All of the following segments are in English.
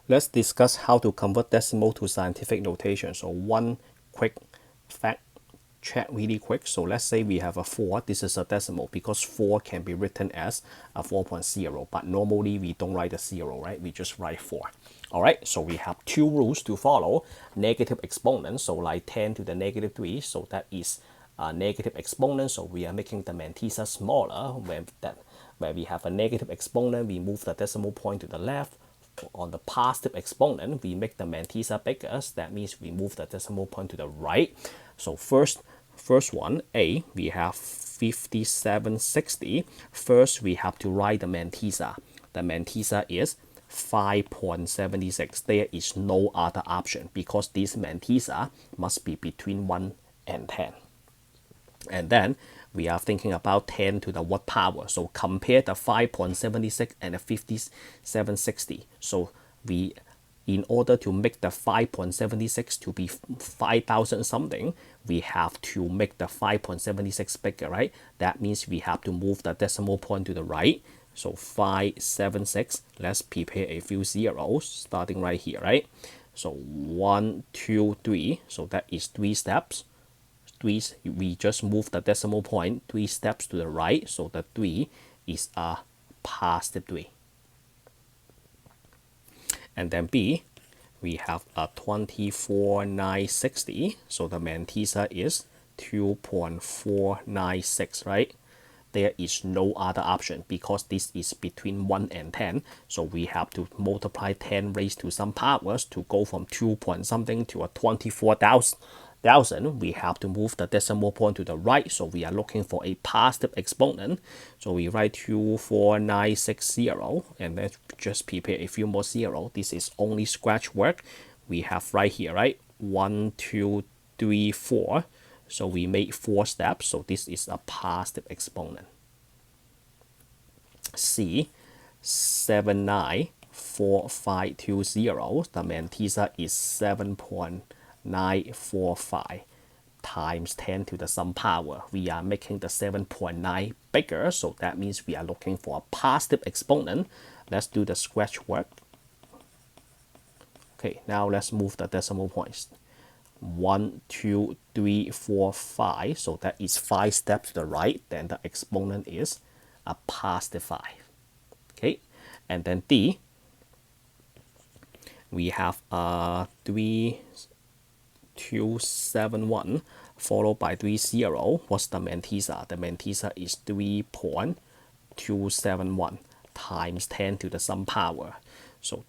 Let's discuss how to convert decimal to scientific notation. So one quick fact check really quick. So let's say we have a 4. This is a decimal because 4 can be written as a 4.0. But normally we don't write a 0, right? We just write 4. All right, so we have two rules to follow. Negative exponent, so like 10 to the negative 3. So that is a negative exponent. So we are making the mantissa smaller. Where we have a negative exponent, we move the decimal point to the left. On the positive exponent, we make the mantissa bigger. That means we move the decimal point to the right. So first one, A, we have 5760. First, we have to write the mantissa. The mantissa is 5.76. There is no other option because this mantissa must be between 1 and 10. And then we are thinking about 10 to the what power. So compare the 5.76 and the 5760. So we, in order to make the 5.76 to be 5,000 something, we have to make the 5.76 bigger, right? That means we have to move the decimal point to the right. So 576, let's prepare a few zeros starting right here, right? So 1, 2, 3. So that is 3 steps. We just move the decimal point 3 steps to the right, so the 3 is a positive 3. And then B, we have a 24,960, so the mantissa is 2.496, right? There is no other option because this is between 1 and 10, so we have to multiply 10 raised to some powers to go from 2 point something to a 24,000. We have to move the decimal point to the right, so we are looking for a positive exponent. So we write 24960 and then just prepare a few more zeros. This is only scratch work. We have right here, right? 1, 2, 3, 4. So we made 4 steps, so this is a positive exponent. C, 794520. The mantissa is 7.945 times 10 to the some power. We are making the 7.9 bigger, so that means we are looking for a positive exponent. Let's do the scratch work. Okay, now let's move the decimal points. 1, 2, 3, 4, 5. So that is 5 steps to the right. Then the exponent is a positive 5. Okay, and then D, we have 3271 followed by 30. What's the mantissa? The mantissa is 3.271 times 10 to the some power. So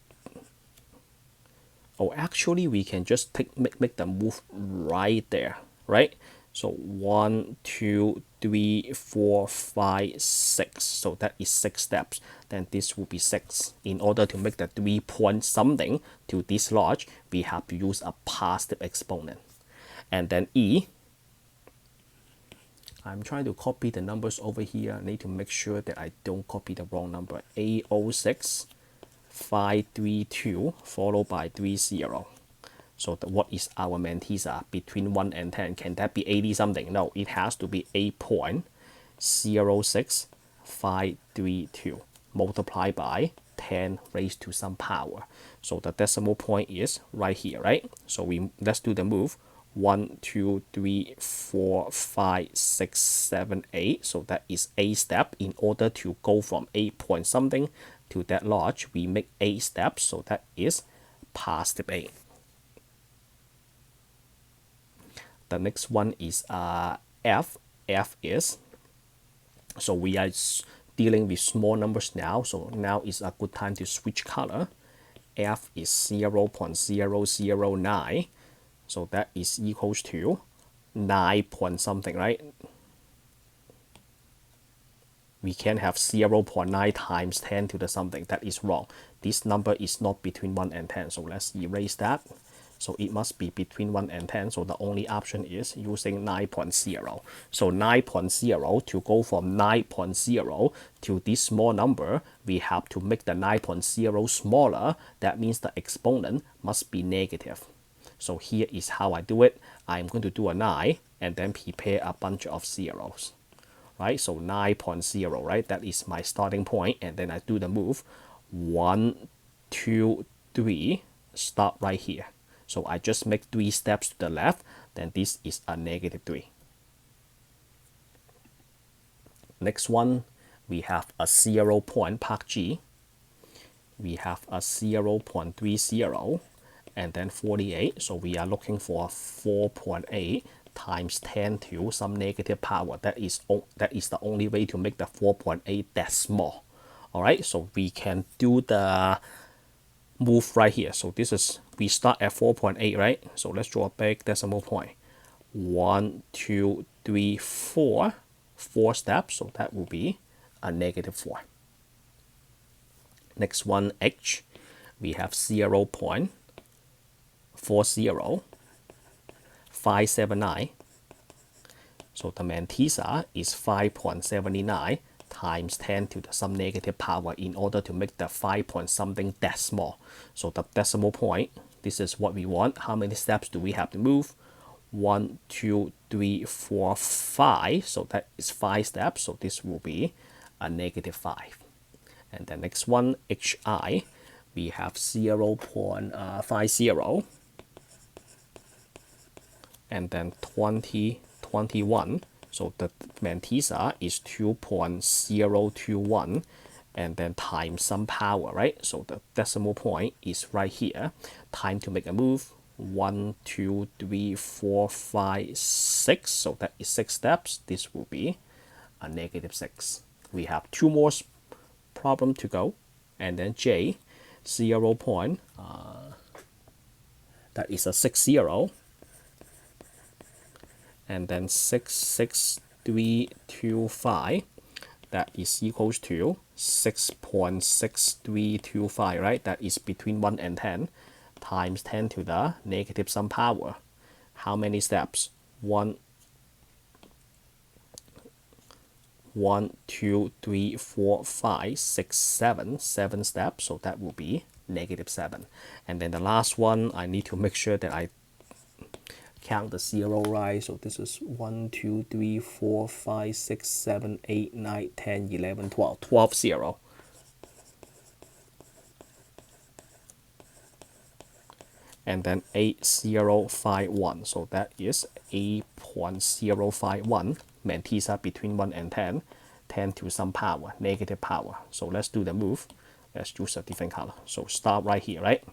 actually we can just make the move right there, right? So 1, 2, 3, 4, 5, 6. So that is 6 steps. Then this will be 6. In order to make the 3 point something to this large, we have to use a positive exponent. And then E, I'm trying to copy the numbers over here. I need to make sure that I don't copy the wrong number. 806 532 followed by 30. So what is our mantissa between 1 and 10? Can that be 80 something? No, it has to be 8.06532 multiplied by 10 raised to some power. So the decimal point is right here, right? So let's do the move. 1, 2, 3, 4, 5, 6, 7, 8. So that is 8 steps. In order to go from 8 point something to that large, we make 8 steps. So that is positive 8. The next one is F. F is, so we are dealing with small numbers now. So now is a good time to switch color. F is 0.009. So that is equals to 9 point something, right? We can have 0.9 times 10 to the something. That is wrong. This number is not between 1 and 10. So let's erase that. So it must be between 1 and 10. So the only option is using 9.0. So 9.0, to go from 9.0 to this small number, we have to make the 9.0 smaller. That means the exponent must be negative. So here is how I do it. I'm going to do a 9 and then prepare a bunch of zeros. Right, so 9.0, right? That is my starting point, and then I do the move 1, 2, 3 start right here. So I just make 3 steps to the left, then this is a negative 3. Next one, we have a 0 point Park G. We have a 0.30 and then 48. So we are looking for 4.8 times 10 to some negative power. That is the only way to make the 4.8 that small. All right, so we can do the move right here. So this is, we start at 4.8, right? So let's draw a big decimal point. 1, 2, 3, 4. 4 steps, so that will be a negative 4. Next one, H, we have 0.40, 579. So the Mantissa is 5.79 times 10 to the some negative power in order to make the 5 point something that small. So the decimal point, this is what we want. How many steps do we have to move? 1, 2, 3, 4, 5. So that is 5 steps. So this will be a negative 5. And the next one, HI, we have 0.50 and then 20, 21. So the Mantissa is 2.021 and then times some power, right? So the decimal point is right here. Time to make a move. 1, 2, 3, 4, 5, 6. So that is 6 steps. This will be a negative 6. We have 2 more problem to go. And then J, 0 point, that is a 60. And then 66325, that is equals to 6.6325, right? That is between 1 and 10 times 10 to the negative some power. How many steps? 1, 2, 3, 4, 5, 6, 7. 7 steps, so that will be negative 7. And then the last one, I need to make sure that I count the 0 right. So this is 1, 2, 3, 4, 5, 6, 7, 8, 9, 10, 11, 12. 12 0. And then 8051. So that is 8.051. Mantissa between 1 and 10. 10 to some power, negative power. So let's do the move. Let's use a different color. So start right here, right?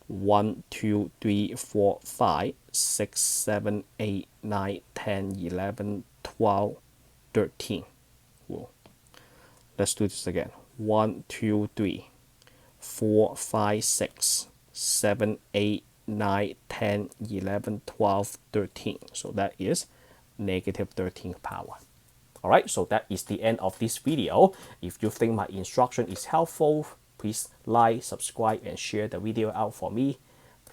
1, 2, 3, 4, 5, 6, 7, 8, 9, 10, 11, 12, 13. Whoa. Let's do this again. 1, 2, 3, 4, 5, 6, 7, 8, 9, 10, 11, 12, 13. So that is negative 13 power. Alright, so that is the end of this video. If you think my instruction is helpful, please like, subscribe, and share the video out for me.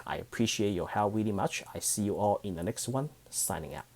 I appreciate your help really much. I see you all in the next one. Signing out.